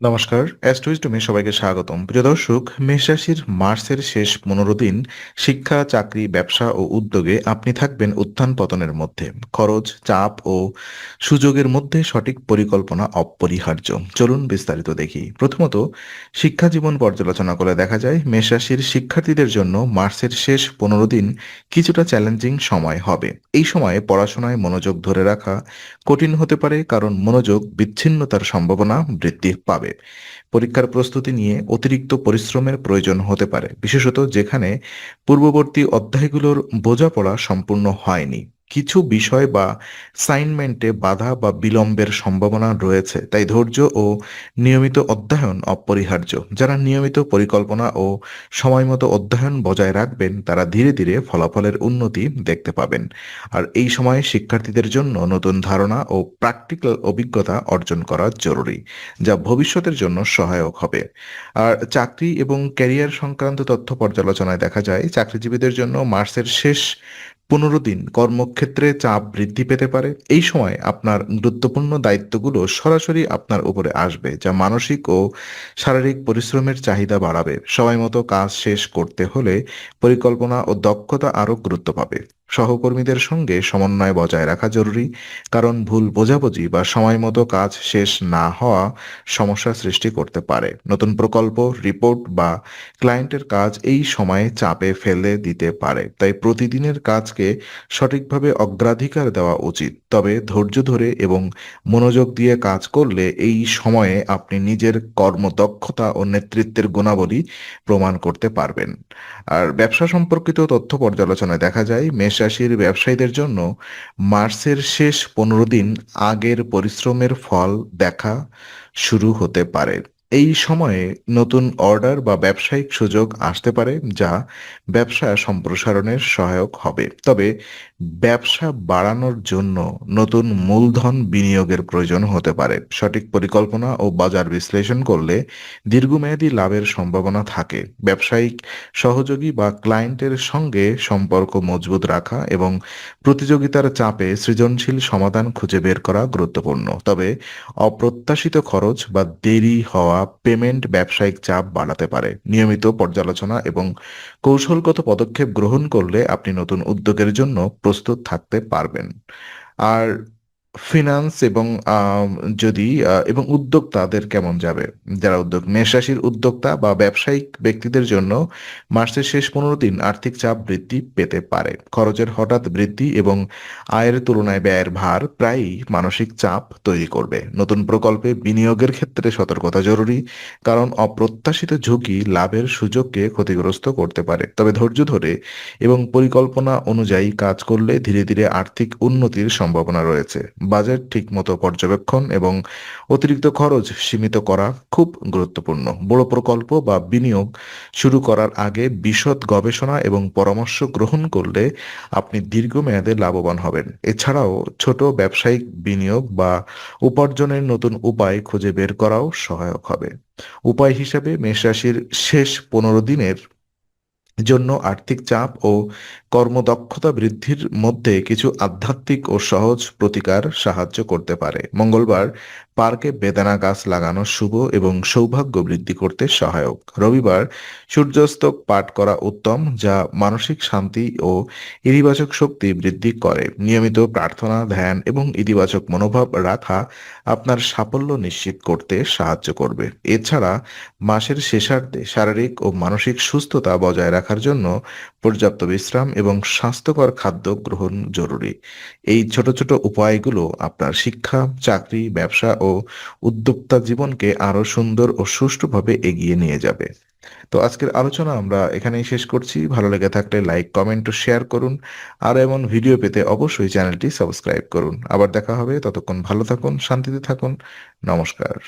নমস্কার, অ্যাস্ট্রোইস্টমে সবাইকে স্বাগতম। প্রিয় দর্শক, মেষ রাশির মার্চের শেষ ১৫ দিন শিক্ষা, চাকরি, ব্যবসা ও উদ্যোগে আপনি থাকবেন উত্থান-পতনের মধ্যে। খরচ, চাপ ও সুযোগের মধ্যে সঠিক পরিকল্পনা অপরিহার্য। চলুন বিস্তারিত দেখি। প্রথমত, শিক্ষা জীবন পর্যালোচনা করে দেখা যায় মেষ রাশির শিক্ষার্থীদের জন্য মার্চের শেষ ১৫ দিন কিছুটা চ্যালেঞ্জিং সময় হবে। এই সময়ে পড়াশোনায় মনোযোগ ধরে রাখা কঠিন হতে পারে, কারণ মনোযোগ বিচ্ছিন্নতার সম্ভাবনা বৃদ্ধি পাবে। পরীক্ষার প্রস্তুতি নিয়ে অতিরিক্ত পরিশ্রমের প্রয়োজন হতে পারে, বিশেষত যেখানে পূর্ববর্তী অধ্যায়গুলোর বোঝাপড়া সম্পূর্ণ হয়নি। কিছু বিষয় বা অ্যাসাইনমেন্টে বাধা বা বিলম্বের সম্ভাবনা রয়েছে, তাই ধৈর্য ও নিয়মিত অধ্যয়ন অপরিহার্য। যারা নিয়মিত পরিকল্পনা ও সময়মতো অধ্যয়ন বজায় রাখবেন, তারা ধীরে ধীরে ফলাফলের উন্নতি দেখতে পাবেন। আর এই সময়ে শিক্ষার্থীদের জন্য নতুন ধারণা ও প্র্যাকটিক্যাল অভিজ্ঞতা অর্জন করা জরুরি, যা ভবিষ্যতের জন্য সহায়ক হবে। আর চাকরি এবং ক্যারিয়ার সংক্রান্ত তথ্য পর্যালোচনায় দেখা যায় চাকরিজীবীদের জন্য মার্চের শেষ ১৫ দিন কর্মক্ষেত্রে চাপ বৃদ্ধি পেতে পারে। এই সময় আপনার গুরুত্বপূর্ণ দায়িত্বগুলো সরাসরি আপনার উপরে আসবে, যা মানসিক ও শারীরিক পরিশ্রমের চাহিদা বাড়াবে। সময়মতো কাজ শেষ করতে হলে পরিকল্পনা ও দক্ষতা আরও গুরুত্ব পাবে। সহকর্মীদের সঙ্গে সমন্বয় বজায় রাখা জরুরি, কারণ ভুল বোঝাবুঝি বা সময়মতো কাজ শেষ না হওয়া সমস্যা সৃষ্টি করতে পারে। নতুন প্রকল্প, রিপোর্ট বা ক্লায়েন্টের কাজ এই সময়ে চাপে ফেলে দিতে পারে, তাই প্রতিদিনের কাজকে সঠিকভাবে অগ্রাধিকার দেওয়া উচিত। তবে ধৈর্য ধরে এবং মনোযোগ দিয়ে কাজ করলে এই সময়ে আপনি নিজের কর্মদক্ষতা ও নেতৃত্বের গুণাবলী প্রমাণ করতে পারবেন। আর ব্যবসা সম্পর্কিত তথ্য পর্যালোচনায় দেখা যায় মেষ রাশির ব্যবসায়ীদের জন্য মার্চের শেষ ১৫ দিন আগের পরিশ্রমের ফল দেখা শুরু হতে পারে। এই সময়ে নতুন অর্ডার বা ব্যবসায়িক সুযোগ আসতে পারে, যা ব্যবসা সম্প্রসারণের সহায়ক হবে। তবে ব্যবসা বাড়ানোর জন্য নতুন মূলধন বিনিয়োগের প্রয়োজন হতে পারে। সঠিক পরিকল্পনা ও বাজার বিশ্লেষণ করলে দীর্ঘমেয়াদী লাভের সম্ভাবনা থাকে। ব্যবসায়িক সহযোগী বা ক্লায়েন্টের সঙ্গে সম্পর্ক মজবুত রাখা এবং প্রতিযোগিতার চাপে সৃজনশীল সমাধান খুঁজে বের করা গুরুত্বপূর্ণ। তবে অপ্রত্যাশিত খরচ বা দেরি হওয়া পেমেন্ট ব্যবসায়িক চাপ বাড়াতে পারে। নিয়মিত পর্যালোচনা এবং কৌশলগত পদক্ষেপ গ্রহণ করলে আপনি নতুন উদ্যোগের জন্য প্রস্তুত থাকতে পারবেন। আর ফিনান্স এবং যদি এবং উদ্যোক্তাদের কেমন যাবে? যারা মেষ রাশির উদ্যোক্তা বা ব্যবসায়িক ব্যক্তিদের জন্য মার্চের শেষ ১৫ দিন আর্থিক চাপ বৃদ্ধি পেতে পারে। খরচের হঠাৎ বৃদ্ধি এবং আয়ের তুলনায় ব্যয়ের ভার প্রায়ই মানসিক চাপ তৈরি করবে। নতুন প্রকল্পে বিনিয়োগের ক্ষেত্রে সতর্কতা জরুরি, কারণ অপ্রত্যাশিত ঝুঁকি লাভের সুযোগকে ক্ষতিগ্রস্ত করতে পারে। তবে ধৈর্য ধরে এবং পরিকল্পনা অনুযায়ী কাজ করলে ধীরে ধীরে আর্থিক উন্নতির সম্ভাবনা রয়েছে। বাজেট ঠিকমতো পর্যবেক্ষণ এবং অতিরিক্ত খরচ সীমিত করা খুব গুরুত্বপূর্ণ। বড় প্রকল্প বা বিনিয়োগ শুরু করার আগে বিশদ গবেষণা এবং পরামর্শ গ্রহণ করলে আপনি দীর্ঘমেয়াদে লাভবান হবেন। এছাড়াও ছোট ব্যবসায়িক বিনিয়োগ বা উপার্জনের নতুন উপায় খুঁজে বের করাও সহায়ক হবে। উপায় হিসেবে মেষ রাশির শেষ ১৫ দিনের জন্য আর্থিক চাপ ও কর্মদক্ষতা বৃদ্ধির মধ্যে কিছু আধ্যাত্মিক ও সহজ প্রতিকার সাহায্য করতে পারে। মঙ্গলবার পার্কে বেদানা গাছ লাগানো শুভ এবং সৌভাগ্য বৃদ্ধি করতে সহায়ক। রবিবার সূর্যাস্তক পাঠ করা উত্তম, যা মানসিক শান্তি ও ইতিবাচক শক্তি বৃদ্ধি করে। নিয়মিত প্রার্থনা, ধ্যান এবং ইতিবাচক মনোভাব রাখা আপনার সাফল্য নিশ্চিত করতে সাহায্য করবে। এছাড়া মাসের শেষার্ধে শারীরিক ও মানসিক সুস্থতা বজায় রাখার জন্য পর্যাপ্ত বিশ্রাম এবং স্বাস্থ্যকর খাদ্য গ্রহণ জরুরি। এই ছোট ছোট উপায়গুলো আপনার শিক্ষা, চাকরি, ব্যবসা ও উদ্যোক্তা জীবনকে আরো সুন্দর ও সুষ্ঠুভাবে এগিয়ে নিয়ে যাবে। তো আজকের আলোচনা আমরা এখানেই শেষ করছি। ভালো লেগে থাকলে লাইক, কমেন্ট ও শেয়ার করুন। আর এমন ভিডিও পেতে অবশ্যই চ্যানেলটি সাবস্ক্রাইব করুন। আবার দেখা হবে, ততক্ষণ ভালো থাকুন, শান্তিতে থাকুন। নমস্কার।